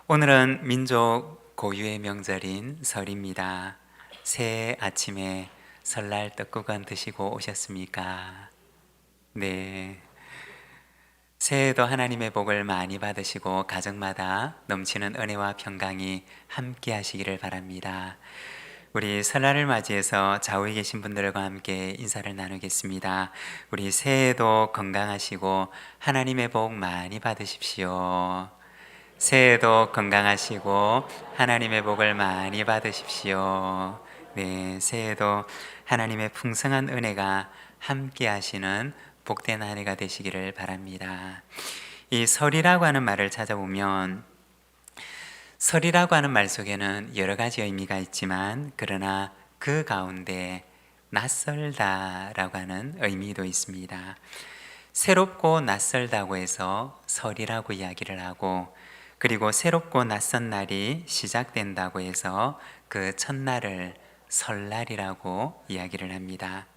오늘은 민족 고유의 명절인 설입니다. 새해 아침에 설날 떡국은 드시고 오셨습니까? 네. 새해에도 하나님의 복을 많이 받으시고 가정마다 넘치는 은혜와 평강이 함께 하시기를 바랍니다. 우리 설날을 맞이해서 좌우에 계신 분들과 함께 인사를 나누겠습니다. 우리 새해에도 건강하시고 하나님의 복 많이 받으십시오. 새해에도 건강하시고 하나님의 복을 많이 받으십시오. 네, 새해에도 하나님의 풍성한 은혜가 함께 하시는 복된 한 해가 되시기를 바랍니다. 이 설이라고 하는 말을 찾아보면 설이라고 하는 말 속에는 여러 가지 의미가 있지만 그러나 그 가운데 낯설다라고 하는 의미도 있습니다. 새롭고 낯설다고 해서 설이라고 이야기를 하고, 그리고 새롭고 낯선 날이 시작된다고 해서 그 첫날을 설날이라고 이야기를 합니다.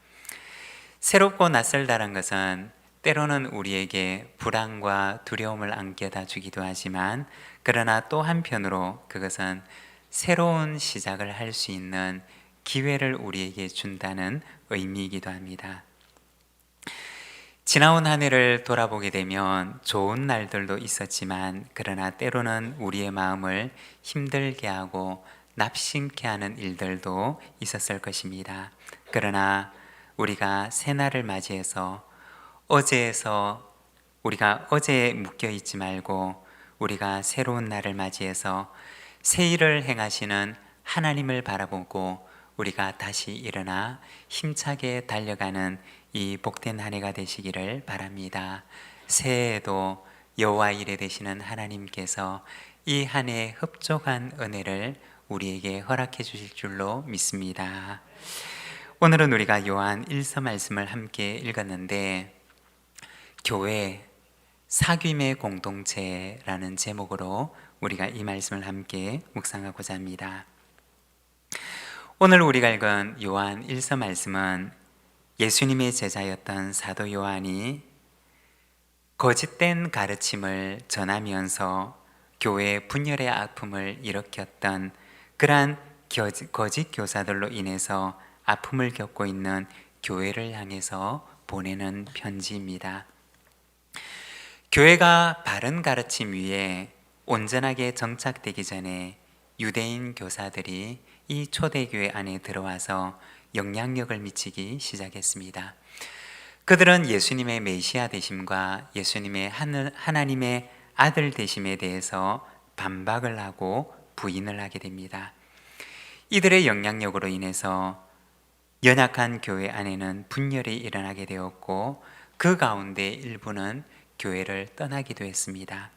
새롭고 낯설다는 것은 때로는 우리에게 불안과 두려움을 안겨다 주기도 하지만, 그러나 또 한편으로 그것은 새로운 시작을 할 수 있는 기회를 우리에게 준다는 의미이기도 합니다. 지나온 한 해를 돌아보게 되면 좋은 날들도 있었지만, 그러나 때로는 우리의 마음을 힘들게 하고 납심케 하는 일들도 있었을 것입니다. 그러나 우리가 새날을 맞이해서 우리가 어제에 묶여 있지 말고 우리가 새로운 날을 맞이해서 새 일을 행하시는 하나님을 바라보고 우리가 다시 일어나 힘차게 달려가는 이 복된 한 해가 되시기를 바랍니다. 새해에도 여호와 이레 되시는 하나님께서 이 한 해 흡족한 은혜를 우리에게 허락해 주실 줄로 믿습니다. 오늘은 우리가 요한 1서 말씀을 함께 읽었는데, 교회 사귐의 공동체라는 제목으로 우리가 이 말씀을 함께 묵상하고자 합니다. 오늘 우리가 읽은 요한 1서 말씀은 예수님의 제자였던 사도 요한이 거짓된 가르침을 전하면서 교회의 분열의 아픔을 일으켰던 그러한 거짓 교사들로 인해서 아픔을 겪고 있는 교회를 향해서 보내는 편지입니다. 교회가 바른 가르침 위에 온전하게 정착되기 전에 유대인 교사들이 이 초대교회 안에 들어와서 영향력을 미치기 시작했습니다. 그들은 예수님의 메시아 되심과 예수님의 하나님의 아들 되심에 대해서 반박을 하고 부인을 하게 됩니다. 이들의 영향력으로 인해서 연약한 교회 안에는 분열이 일어나게 되었고, 그 가운데 일부는 교회를 떠나기도 했습니다.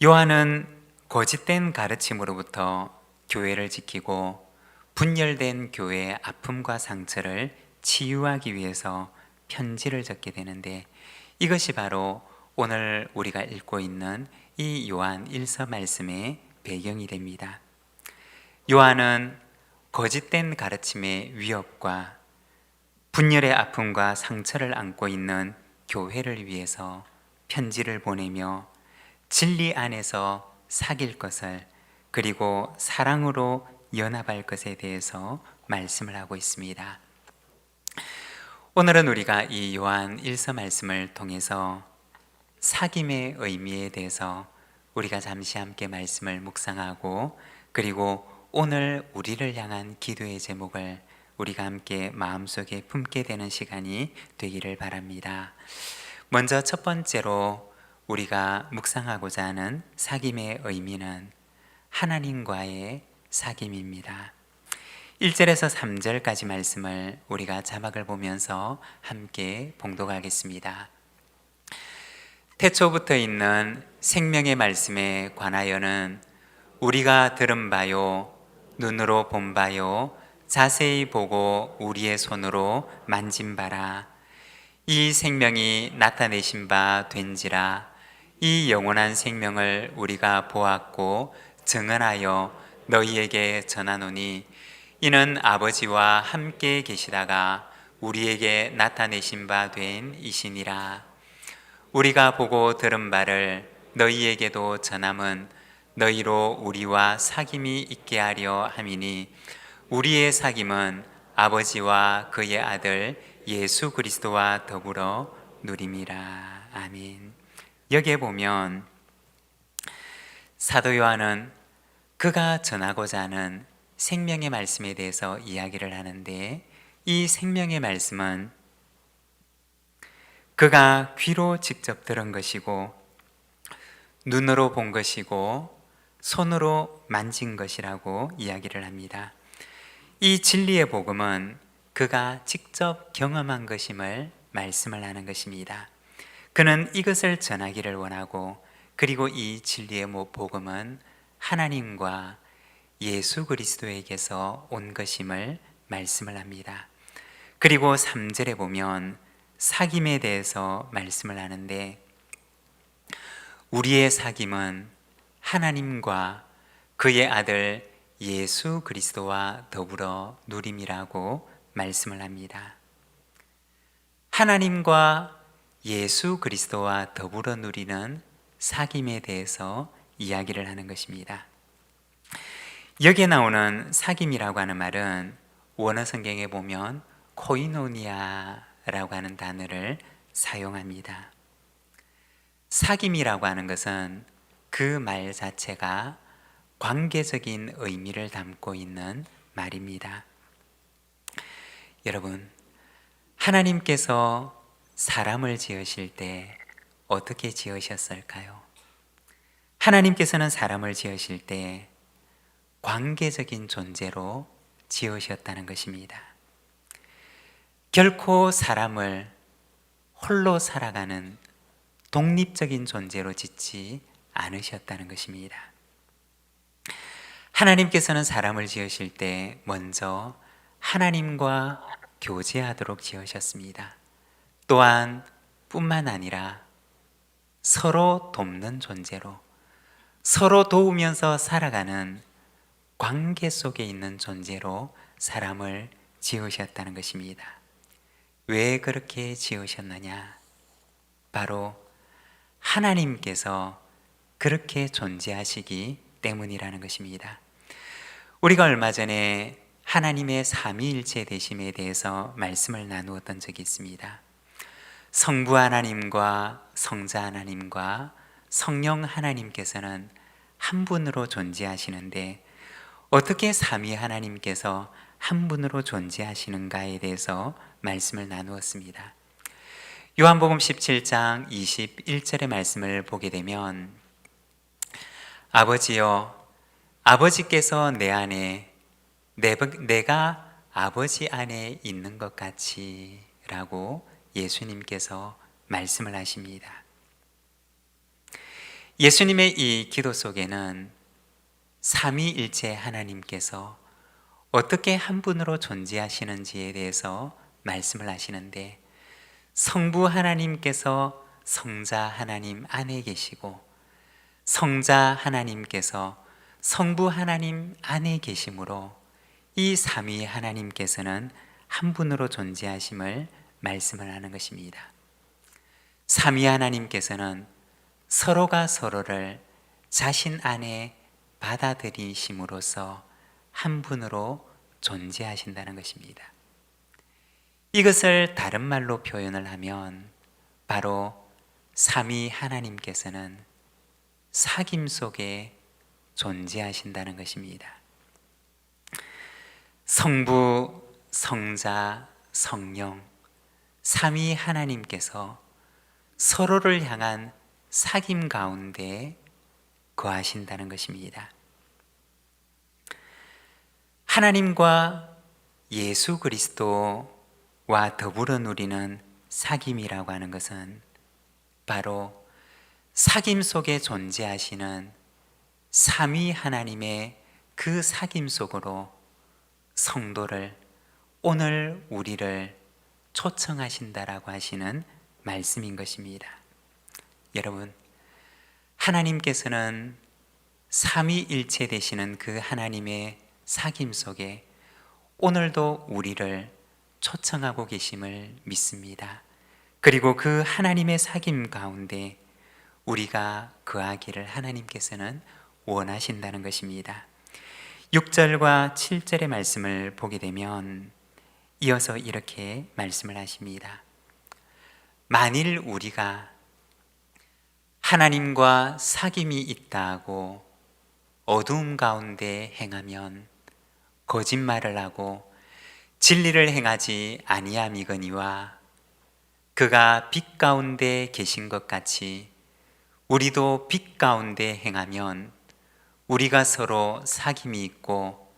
요한은 거짓된 가르침으로부터 교회를 지키고 분열된 교회의 아픔과 상처를 치유하기 위해서 편지를 적게 되는데, 이것이 바로 오늘 우리가 읽고 있는 이 요한 1서 말씀의 배경이 됩니다. 요한은 거짓된 가르침의 위협과 분열의 아픔과 상처를 안고 있는 교회를 위해서 편지를 보내며 진리 안에서 사귈 것을, 그리고 사랑으로 연합할 것에 대해서 말씀을 하고 있습니다. 오늘은 우리가 이 요한 1서 말씀을 통해서 사귐의 의미에 대해서 우리가 잠시 함께 말씀을 묵상하고, 그리고 오늘 우리를 향한 기도의 제목을 우리가 함께 마음속에 품게 되는 시간이 되기를 바랍니다. 먼저 첫 번째로 우리가 묵상하고자 하는 사귐의 의미는 하나님과의 사귐입니다. 1절에서 3절까지 말씀을 우리가 자막을 보면서 함께 봉독하겠습니다. 태초부터 있는 생명의 말씀에 관하여는 우리가 들은 바요, 눈으로 본 바요, 자세히 보고 우리의 손으로 만진 바라. 이 생명이 나타내신 바 된지라. 이 영원한 생명을 우리가 보았고 증언하여 너희에게 전하노니, 이는 아버지와 함께 계시다가 우리에게 나타내신 바 된 이시니라. 우리가 보고 들은 바를 너희에게도 전함은 너희로 우리와 사귐이 있게 하려 함이니 우리의 사귐은 아버지와 그의 아들 예수 그리스도와 더불어 누림이라. 아멘. 여기에 보면 사도 요한은 그가 전하고자 하는 생명의 말씀에 대해서 이야기를 하는데, 이 생명의 말씀은 그가 귀로 직접 들은 것이고 눈으로 본 것이고 손으로 만진 것이라고 이야기를 합니다. 이 진리의 복음은 그가 직접 경험한 것임을 말씀을 하는 것입니다. 그는 이것을 전하기를 원하고, 그리고 이 진리의 복음은 하나님과 예수 그리스도에게서 온 것임을 말씀을 합니다. 그리고 3절에 보면 사귐에 대해서 말씀을 하는데, 우리의 사귐은 하나님과 그의 아들 예수 그리스도와 더불어 누림이라고 말씀을 합니다. 하나님과 예수 그리스도와 더불어 누리는 사귐에 대해서 이야기를 하는 것입니다. 여기에 나오는 사귐이라고 하는 말은 원어 성경에 보면 코이노니아라고 하는 단어를 사용합니다. 사귐이라고 하는 것은 그 말 자체가 관계적인 의미를 담고 있는 말입니다. 여러분, 하나님께서 사람을 지으실 때 어떻게 지으셨을까요? 하나님께서는 사람을 지으실 때 관계적인 존재로 지으셨다는 것입니다. 결코 사람을 홀로 살아가는 독립적인 존재로 짓지 않으셨다는 것입니다. 하나님께서는 사람을 지으실 때 먼저 하나님과 교제하도록 지으셨습니다. 또한 뿐만 아니라 서로 돕는 존재로, 서로 도우면서 살아가는 관계 속에 있는 존재로 사람을 지으셨다는 것입니다. 왜 그렇게 지으셨느냐? 바로 하나님께서 그렇게 존재하시기 때문이라는 것입니다. 우리가 얼마 전에 하나님의 삼위일체 되심에 대해서 말씀을 나누었던 적이 있습니다. 성부 하나님과 성자 하나님과 성령 하나님께서는 한 분으로 존재하시는데, 어떻게 삼위 하나님께서 한 분으로 존재하시는가에 대해서 말씀을 나누었습니다. 요한복음 17장 21절의 말씀을 보게 되면, 아버지여, 아버지께서 내 안에, 내가 아버지 안에 있는 것 같이 라고 예수님께서 말씀을 하십니다. 예수님의 이 기도 속에는 삼위일체 하나님께서 어떻게 한 분으로 존재하시는지에 대해서 말씀을 하시는데, 성부 하나님께서 성자 하나님 안에 계시고, 성자 하나님께서 성부 하나님 안에 계심으로 이 삼위 하나님께서는 한 분으로 존재하심을 말씀을 하는 것입니다. 삼위 하나님께서는 서로가 서로를 자신 안에 받아들이심으로써 한 분으로 존재하신다는 것입니다. 이것을 다른 말로 표현을 하면 바로 삼위 하나님께서는 사귐 속에 존재하신다는 것입니다. 성부, 성자, 성령, 삼위 하나님께서 서로를 향한 사귐 가운데 거하신다는 것입니다. 하나님과 예수 그리스도와 더불어 누리는 사귐이라고 하는 것은 바로 사귐 속에 존재하시는 삼위 하나님의 그 사귐 속으로 성도를, 오늘 우리를 초청하신다라고 하시는 말씀인 것입니다. 여러분, 하나님께서는 삼위일체 되시는 그 하나님의 사귐 속에 오늘도 우리를 초청하고 계심을 믿습니다. 그리고 그 하나님의 사귐 가운데 우리가 거하기를 하나님께서는 원하신다는 것입니다. 6절과 7절의 말씀을 보게 되면 이어서 이렇게 말씀을 하십니다. 만일 우리가 하나님과 사귐이 있다고 어두움 가운데 행하면 거짓말을 하고 진리를 행하지 아니함이거니와 그가 빛 가운데 계신 것 같이 우리도 빛 가운데 행하면 우리가 서로 사귐이 있고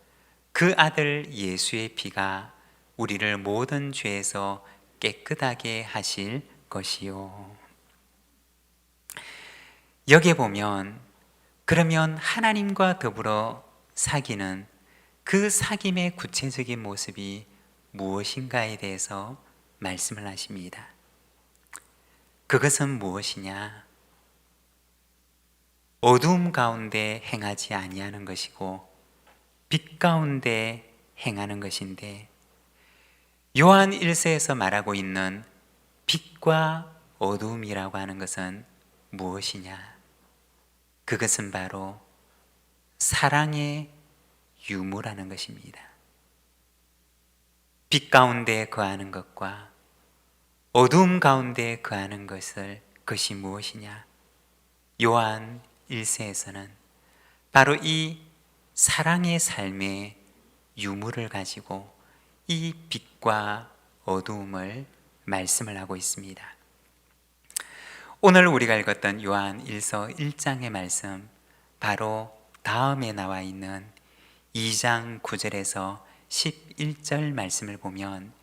그 아들 예수의 피가 우리를 모든 죄에서 깨끗하게 하실 것이요. 여기에 보면 그러면 하나님과 더불어 사귀는 그 사귐의 구체적인 모습이 무엇인가에 대해서 말씀을 하십니다. 그것은 무엇이냐? 어두움 가운데 행하지 아니하는 것이고 빛 가운데 행하는 것인데, 요한 1서에서 말하고 있는 빛과 어두움이라고 하는 것은 무엇이냐? 그것은 바로 사랑의 유무라는 것입니다. 빛 가운데 거하는 것과 어두움 가운데 거하는 것이 무엇이냐? 요한 1세에서는 바로 이 사랑의 삶의 유무를 가지고 이 빛과 어두움을 말씀을 하고 있습니다. 오늘 우리가 읽었던 요한 1서 1장의 말씀, 바로 다음에 나와 있는 2장 9절에서 11절 말씀을 보면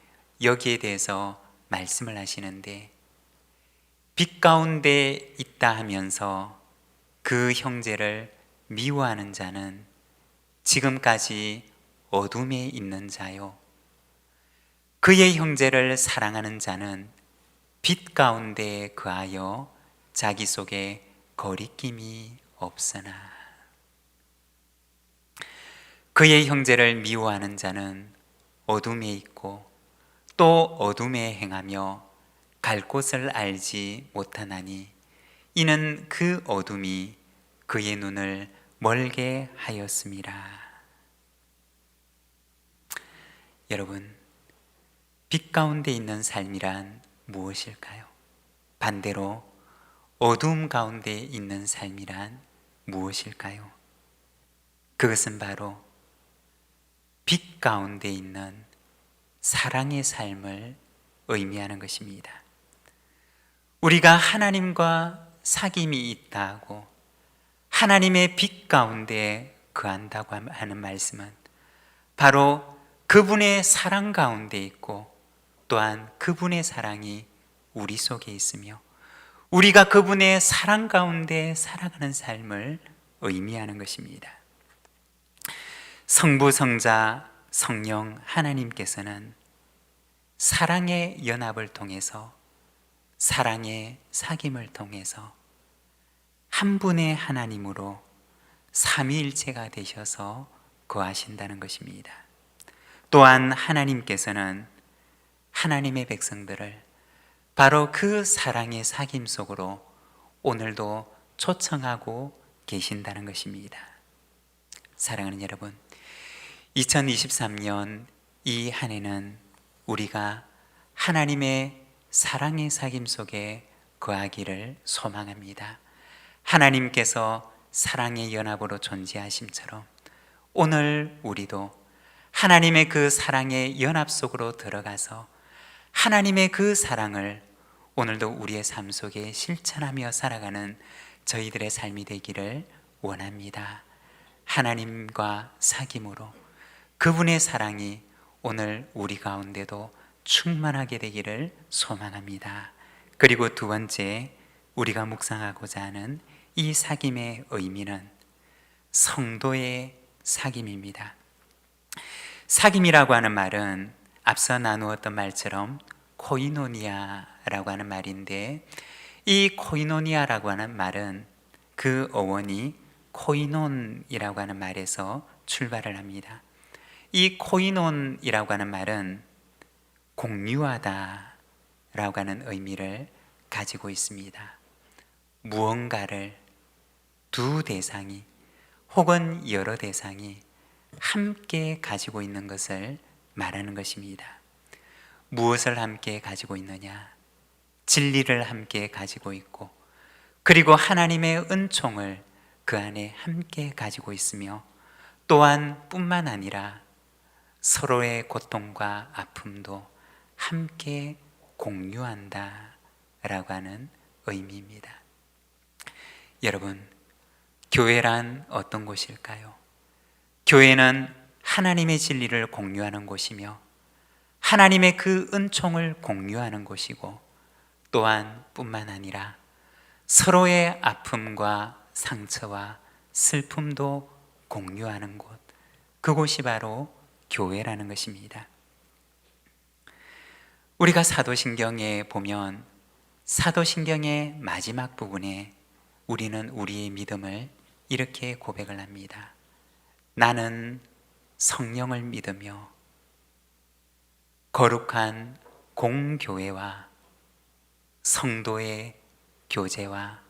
여기에 대해서 말씀을 하시는데, 빛 가운데 있다 하면서 그 형제를 미워하는 자는 지금까지 어둠에 있는 자요, 그의 형제를 사랑하는 자는 빛 가운데 거하여 자기 속에 거리낌이 없으나, 그의 형제를 미워하는 자는 어둠에 있고 또 어둠에 행하며 갈 곳을 알지 못하나니 이는 그 어둠이 그의 눈을 멀게 하였음이라. 여러분, 빛 가운데 있는 삶이란 무엇일까요? 반대로 어두움 가운데 있는 삶이란 무엇일까요? 그것은 바로 빛 가운데 있는 사랑의 삶을 의미하는 것입니다. 우리가 하나님과 사귐이 있다고, 하나님의 빛 가운데 거한다고 하는 말씀은 바로 그분의 사랑 가운데 있고, 또한 그분의 사랑이 우리 속에 있으며 우리가 그분의 사랑 가운데 살아가는 삶을 의미하는 것입니다. 성부, 성자, 성령 하나님께서는 사랑의 연합을 통해서, 사랑의 사귐을 통해서 한 분의 하나님으로 삼위일체가 되셔서 거하신다는 것입니다. 또한 하나님께서는 하나님의 백성들을 바로 그 사랑의 사귐 속으로 오늘도 초청하고 계신다는 것입니다. 사랑하는 여러분, 2023년 이 한 해는 우리가 하나님의 사랑의 사귐 속에 거하기를 소망합니다. 하나님께서 사랑의 연합으로 존재하심처럼 오늘 우리도 하나님의 그 사랑의 연합 속으로 들어가서 하나님의 그 사랑을 오늘도 우리의 삶 속에 실천하며 살아가는 저희들의 삶이 되기를 원합니다. 하나님과 사귐으로 그분의 사랑이 오늘 우리 가운데도 충만하게 되기를 소망합니다. 그리고 두 번째, 우리가 묵상하고자 하는 이 사귐의 의미는 성도의 사귐입니다. 사귐이라고 하는 말은 앞서 나누었던 말처럼 코이노니아라고 하는 말인데, 이 코이노니아라고 하는 말은 그 어원이 코이논이라고 하는 말에서 출발을 합니다. 이 코이논이라고 하는 말은 공유하다 라고 하는 의미를 가지고 있습니다. 무언가를 두 대상이 혹은 여러 대상이 함께 가지고 있는 것을 말하는 것입니다. 무엇을 함께 가지고 있느냐? 진리를 함께 가지고 있고, 그리고 하나님의 은총을 그 안에 함께 가지고 있으며, 또한 뿐만 아니라 서로의 고통과 아픔도 함께 공유한다 라고 하는 의미입니다. 여러분, 교회란 어떤 곳일까요? 교회는 하나님의 진리를 공유하는 곳이며 하나님의 그 은총을 공유하는 곳이고, 또한 뿐만 아니라 서로의 아픔과 상처와 슬픔도 공유하는 곳, 그곳이 바로 교회라는 것입니다. 우리가 사도신경에 보면 사도신경의 마지막 부분에 우리는 우리의 믿음을 이렇게 고백을 합니다. 나는 성령을 믿으며 거룩한 공교회와 성도의 교제와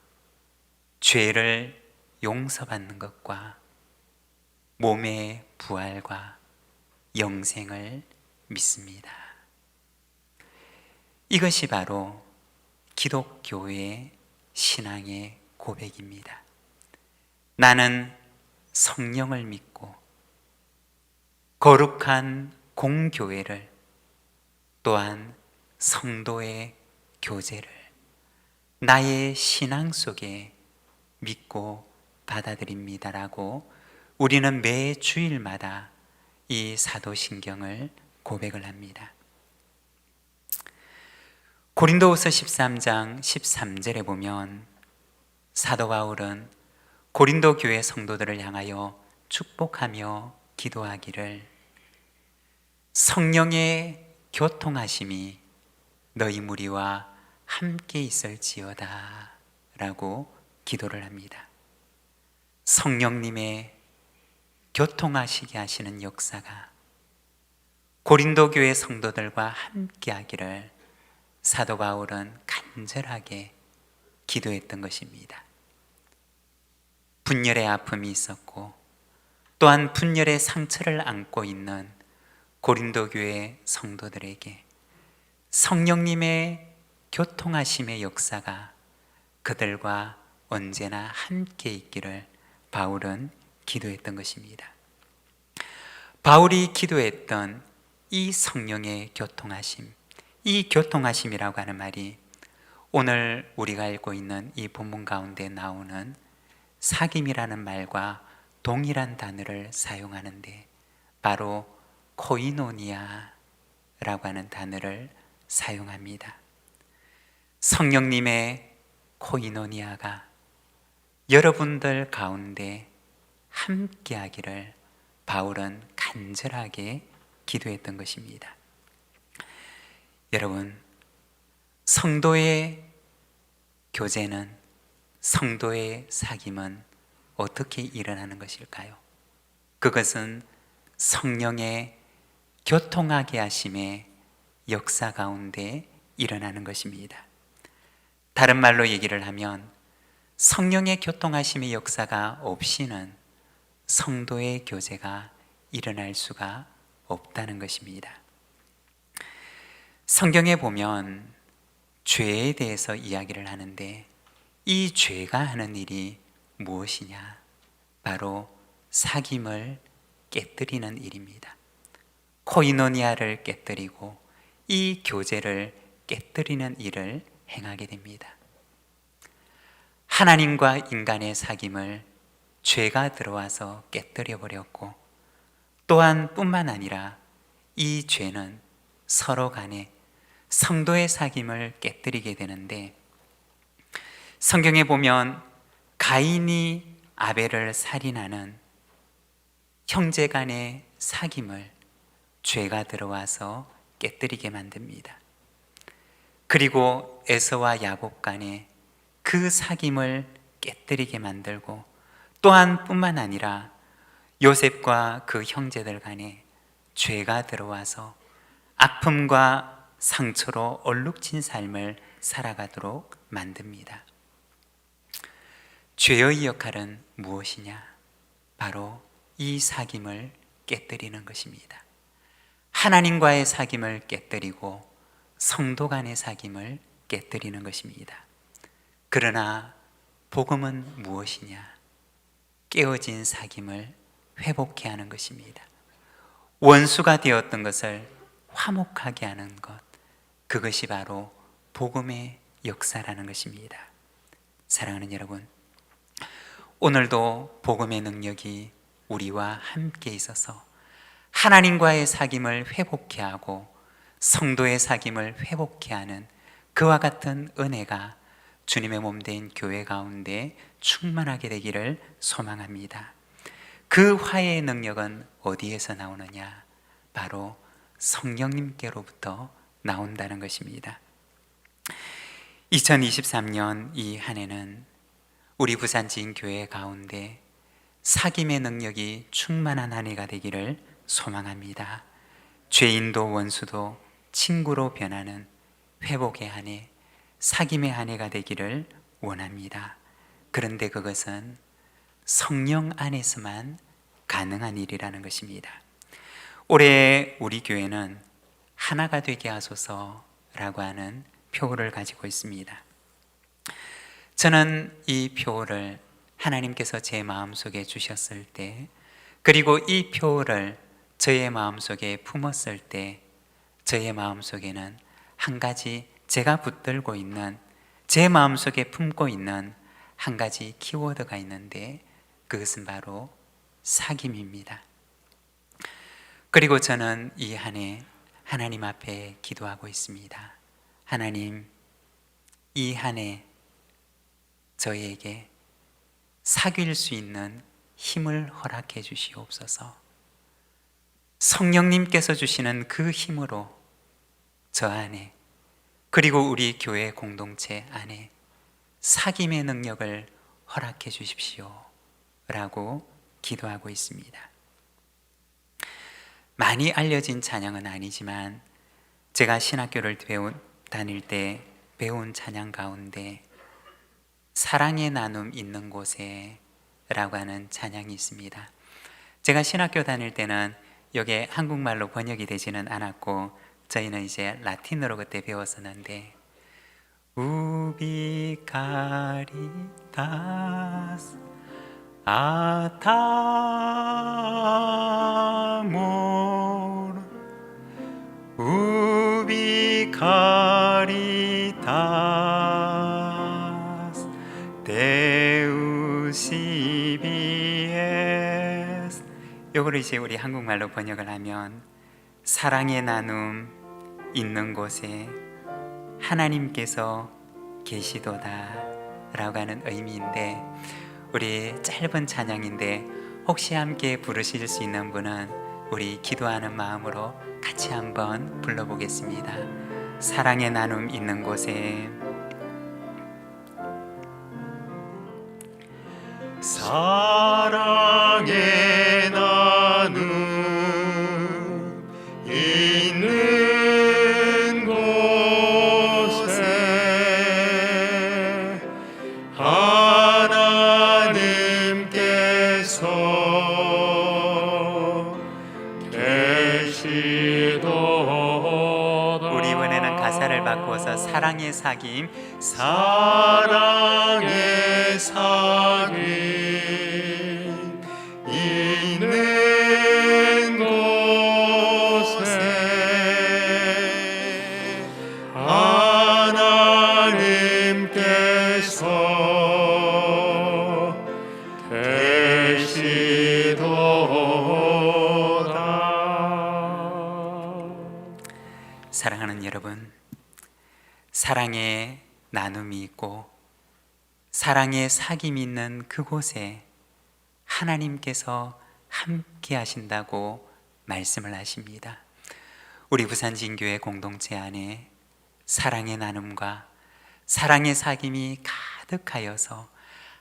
죄를 용서받는 것과 몸의 부활과 영생을 믿습니다. 이것이 바로 기독교의 신앙의 고백입니다. 나는 성령을 믿고 거룩한 공교회를, 또한 성도의 교제를 나의 신앙 속에 믿고 받아들입니다라고 우리는 매 주일마다 이 사도신경을 고백을 합니다. 고린도후서 13장 13절에 보면 사도 바울은 고린도 교회 성도들을 향하여 축복하며 기도하기를, 성령의 교통하심이 너희 무리와 함께 있을지어다 라고 기도를 합니다. 성령님의 교통하시게 하시는 역사가 고린도 교회 성도들과 함께 하기를 사도 바울은 간절하게 기도했던 것입니다. 분열의 아픔이 있었고, 또한 분열의 상처를 안고 있는 고린도 교회 성도들에게 성령님의 교통하심의 역사가 그들과 언제나 함께 있기를 바울은 기도했던 것입니다. 바울이 기도했던 이 성령의 교통하심, 이 교통하심이라고 하는 말이 오늘 우리가 읽고 있는 이 본문 가운데 나오는 사귐이라는 말과 동일한 단어를 사용하는데, 바로 코이노니아라고 하는 단어를 사용합니다. 성령님의 코이노니아가 여러분들 가운데 함께 하기를 바울은 간절하게 기도했던 것입니다. 여러분, 성도의 교제는, 성도의 사귐은 어떻게 일어나는 것일까요? 그것은 성령의 교통하게 하심의 역사 가운데 일어나는 것입니다. 다른 말로 얘기를 하면 성령의 교통하심의 역사가 없이는 성도의 교제가 일어날 수가 없다는 것입니다. 성경에 보면 죄에 대해서 이야기를 하는데, 이 죄가 하는 일이 무엇이냐? 바로 사귐을 깨뜨리는 일입니다. 코이노니아를 깨뜨리고 이 교제를 깨뜨리는 일을 행하게 됩니다. 하나님과 인간의 사귐을 죄가 들어와서 깨뜨려 버렸고, 또한 뿐만 아니라 이 죄는 서로 간에 성도의 사귐을 깨뜨리게 되는데, 성경에 보면 가인이 아벨을 살인하는 형제 간의 사귐을 죄가 들어와서 깨뜨리게 만듭니다. 그리고 에서와 야곱 간의 그 사귐을 깨뜨리게 만들고, 또한 뿐만 아니라 요셉과 그 형제들 간에 죄가 들어와서 아픔과 상처로 얼룩진 삶을 살아가도록 만듭니다. 죄의 역할은 무엇이냐? 바로 이 사귐을 깨뜨리는 것입니다. 하나님과의 사귐을 깨뜨리고 성도 간의 사귐을 깨뜨리는 것입니다. 그러나 복음은 무엇이냐? 깨어진 사귐을 회복케 하는 것입니다. 원수가 되었던 것을 화목하게 하는 것, 그것이 바로 복음의 역사라는 것입니다. 사랑하는 여러분, 오늘도 복음의 능력이 우리와 함께 있어서 하나님과의 사귐을 회복케 하고 성도의 사귐을 회복케 하는 그와 같은 은혜가 주님의 몸된 교회 가운데 충만하게 되기를 소망합니다. 그 화해의 능력은 어디에서 나오느냐? 바로 성령님께로부터 나온다는 것입니다. 2023년 이 한 해는 우리 부산지인 교회 가운데 사귐의 능력이 충만한 한 해가 되기를 소망합니다. 죄인도 원수도 친구로 변하는 회복의 한 해, 사귐의 한 해가 되기를 원합니다. 그런데 그것은 성령 안에서만 가능한 일이라는 것입니다. 올해 우리 교회는 하나가 되게 하소서라고 하는 표어를 가지고 있습니다. 저는 이 표어를 하나님께서 제 마음속에 주셨을 때, 그리고 이 표어를 저의 마음속에 품었을 때, 저의 마음속에는 한 가지 제가 붙들고 있는, 제 마음속에 품고 있는 한 가지 키워드가 있는데, 그것은 바로 사귐입니다. 그리고 저는 이 한 해 하나님 앞에 기도하고 있습니다. 하나님, 이 한 해 저에게 사귈 수 있는 힘을 허락해 주시옵소서. 성령님께서 주시는 그 힘으로 저 안에, 그리고 우리 교회 공동체 안에 사귐의 능력을 허락해 주십시오 라고 기도하고 있습니다. 많이 알려진 찬양은 아니지만 제가 신학교를 다닐 때 배운 찬양 가운데 사랑의 나눔 있는 곳에 라고 하는 찬양이 있습니다. 제가 신학교 다닐 때는 이게 한국말로 번역이 되지는 않았고 저희는 이제 라틴어로 그때 배웠었는데, 우비 카리타스 아타모르 우비 카리타스 데우시비에스. 요거를 이제 우리 한국말로 번역을 하면 사랑의 나눔 있는 곳에 하나님께서 계시도다 라고 하는 의미인데, 우리 짧은 찬양인데 혹시 함께 부르실 수 있는 분은 우리 기도하는 마음으로 같이 한번 불러보겠습니다. 사랑의 나눔 있는 곳에. 사랑의 나눔 있는 곳에 하나님께서 계시도다. 우리 이번에는 가사를 바꾸어서 사랑의 사귐, 사랑의 사귐 있는 곳에 하나님께서 계시도다. 사랑하는 여러분, 사랑의 나눔이 있고 사랑의 사귐이 있는 그곳에 하나님께서 함께 하신다고 말씀을 하십니다. 우리 부산진교회 공동체 안에 사랑의 나눔과 사랑의 사귐이 가득하여서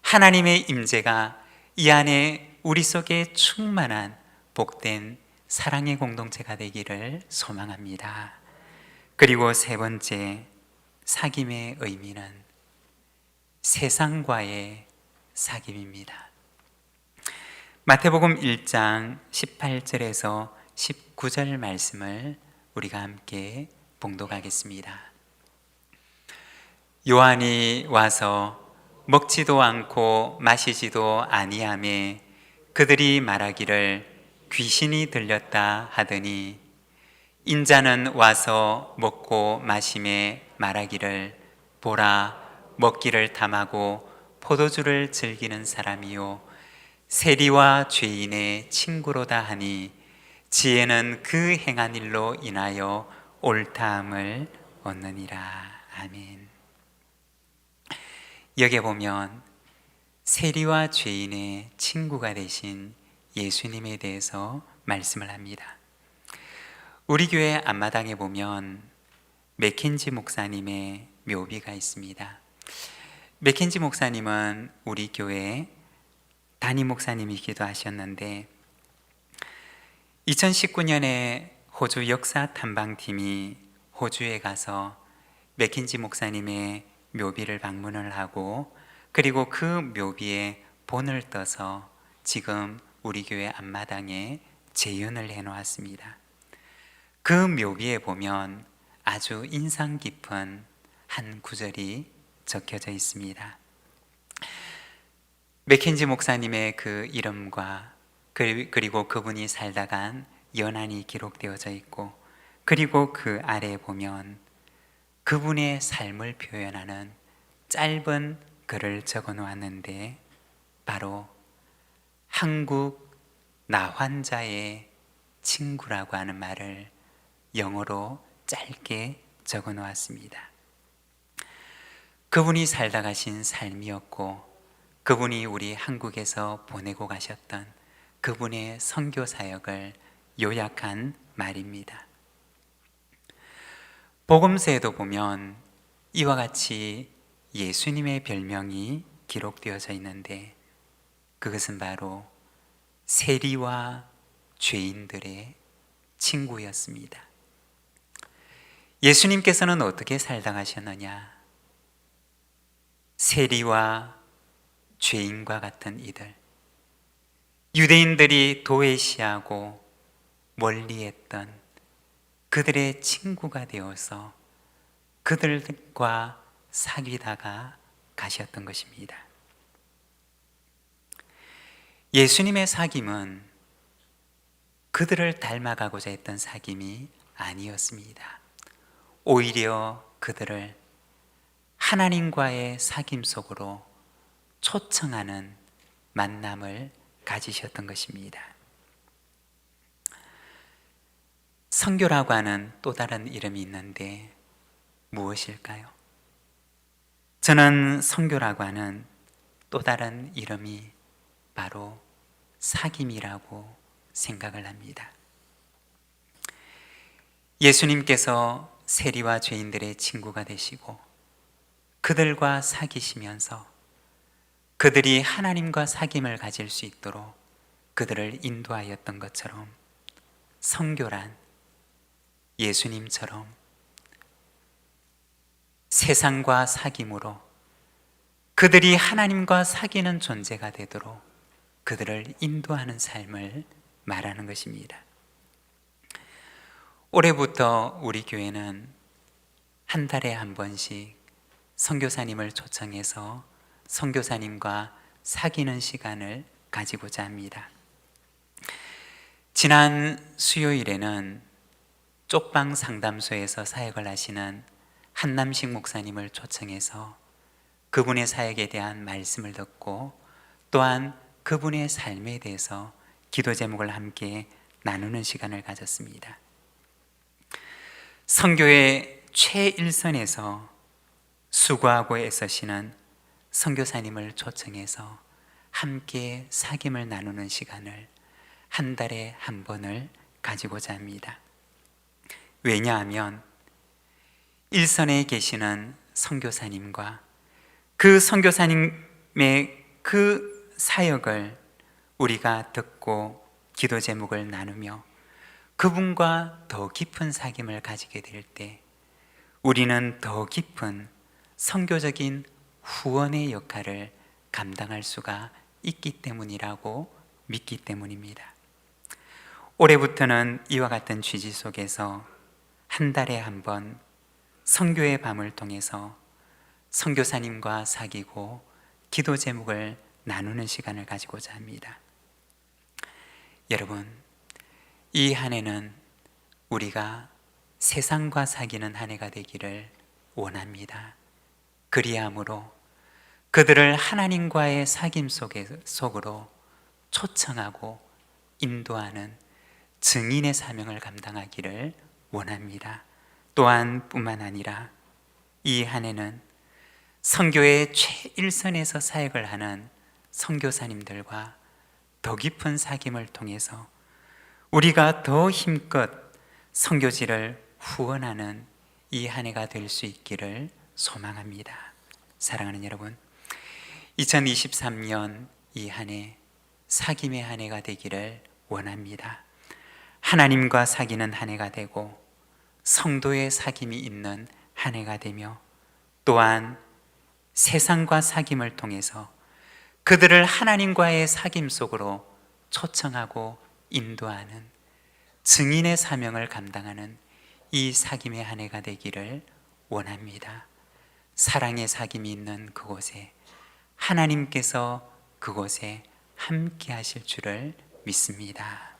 하나님의 임재가 이 안에 우리 속에 충만한 복된 사랑의 공동체가 되기를 소망합니다. 그리고 세 번째, 사귐의 의미는 세상과의 사귐입니다. 마태복음 1장 18절에서 19절 말씀을 우리가 함께 봉독하겠습니다. 요한이 와서 먹지도 않고 마시지도 아니하매 그들이 말하기를 귀신이 들렸다 하더니 인자는 와서 먹고 마심에 말하기를 보라 먹기를 탐하고 포도주를 즐기는 사람이요 세리와 죄인의 친구로다 하니 지혜는 그 행한 일로 인하여 옳다함을 얻느니라. 아멘. 여기 보면 세리와 죄인의 친구가 되신 예수님에 대해서 말씀을 합니다. 우리 교회 앞마당에 보면 맥켄지 목사님의 묘비가 있습니다. 맥켄지 목사님은 우리 교회 담임 목사님이기도 하셨는데 2019년에 호주 역사 탐방팀이 호주에 가서 맥켄지 목사님의 묘비를 방문을 하고 그리고 그 묘비에 본을 떠서 지금 우리 교회 앞마당에 재현을 해놓았습니다. 그 묘비에 보면 아주 인상 깊은 한 구절이 적혀져 있습니다. 맥켄지 목사님의 그 이름과 그리고 그분이 살다 간 연한이 기록되어져 있고 그리고 그 아래에 보면 그분의 삶을 표현하는 짧은 글을 적어 놓았는데 바로 한국 나환자의 친구라고 하는 말을 영어로 짧게 적어 놓았습니다. 그분이 살다 가신 삶이었고 그분이 우리 한국에서 보내고 가셨던 그분의 선교 사역을 요약한 말입니다. 복음서에도 보면 이와 같이 예수님의 별명이 기록되어져 있는데 그것은 바로 세리와 죄인들의 친구였습니다. 예수님께서는 어떻게 살다 가셨느냐? 세리와 죄인과 같은 이들, 유대인들이 도외시하고 멀리했던 그들의 친구가 되어서 그들과 사귀다가 가셨던 것입니다. 예수님의 사귐은 그들을 닮아가고자 했던 사귐이 아니었습니다. 오히려 그들을 하나님과의 사귐 속으로 초청하는 만남을 가지셨던 것입니다. 선교라고 하는 또 다른 이름이 있는데 무엇일까요? 저는 선교라고 하는 또 다른 이름이 바로 사귐이라고 생각을 합니다. 예수님께서 세리와 죄인들의 친구가 되시고 그들과 사귀시면서 그들이 하나님과 사귐을 가질 수 있도록 그들을 인도하였던 것처럼 선교란 예수님처럼 세상과 사귐으로 그들이 하나님과 사귀는 존재가 되도록 그들을 인도하는 삶을 말하는 것입니다. 올해부터 우리 교회는 한 달에 한 번씩 선교사님을 초청해서 선교사님과 사귀는 시간을 가지고자 합니다. 지난 수요일에는 쪽방 상담소에서 사역을 하시는 한남식 목사님을 초청해서 그분의 사역에 대한 말씀을 듣고 또한 그분의 삶에 대해서 기도 제목을 함께 나누는 시간을 가졌습니다. 선교의 최일선에서 수고하고 애쓰시는 선교사님을 초청해서 함께 사귐을 나누는 시간을 한 달에 한 번을 가지고자 합니다. 왜냐하면 일선에 계시는 선교사님과 그 선교사님의 그 사역을 우리가 듣고 기도 제목을 나누며 그분과 더 깊은 사귐을 가지게 될 때 우리는 더 깊은 선교적인 후원의 역할을 감당할 수가 있기 때문이라고 믿기 때문입니다. 올해부터는 이와 같은 취지 속에서 한 달에 한 번 선교의 밤을 통해서 선교사님과 사귀고 기도 제목을 나누는 시간을 가지고자 합니다. 여러분, 이 한 해는 우리가 세상과 사귀는 한 해가 되기를 원합니다. 그리함으로 그들을 하나님과의 사귐 속으로 초청하고 인도하는 증인의 사명을 감당하기를 원합니다. 또한 뿐만 아니라 이 한 해는 선교의 최일선에서 사역을 하는 선교사님들과 더 깊은 사귐을 통해서 우리가 더 힘껏 선교지를 후원하는 이 한 해가 될 수 있기를 소망합니다. 사랑하는 여러분, 2023년 이 한 해 사귐의 한 해가 되기를 원합니다. 하나님과 사귀는 한 해가 되고 성도의 사귐이 있는 한 해가 되며 또한 세상과 사귐을 통해서 그들을 하나님과의 사귐 속으로 초청하고 인도하는 증인의 사명을 감당하는 이 사귐의 한 해가 되기를 원합니다. 사랑의 사귐이 있는 그곳에 하나님께서 그곳에 함께 하실 줄을 믿습니다.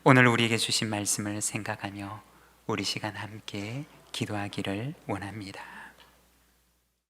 오늘 우리에게 주신 말씀을 생각하며 우리 시간 함께 기도하기를 원합니다.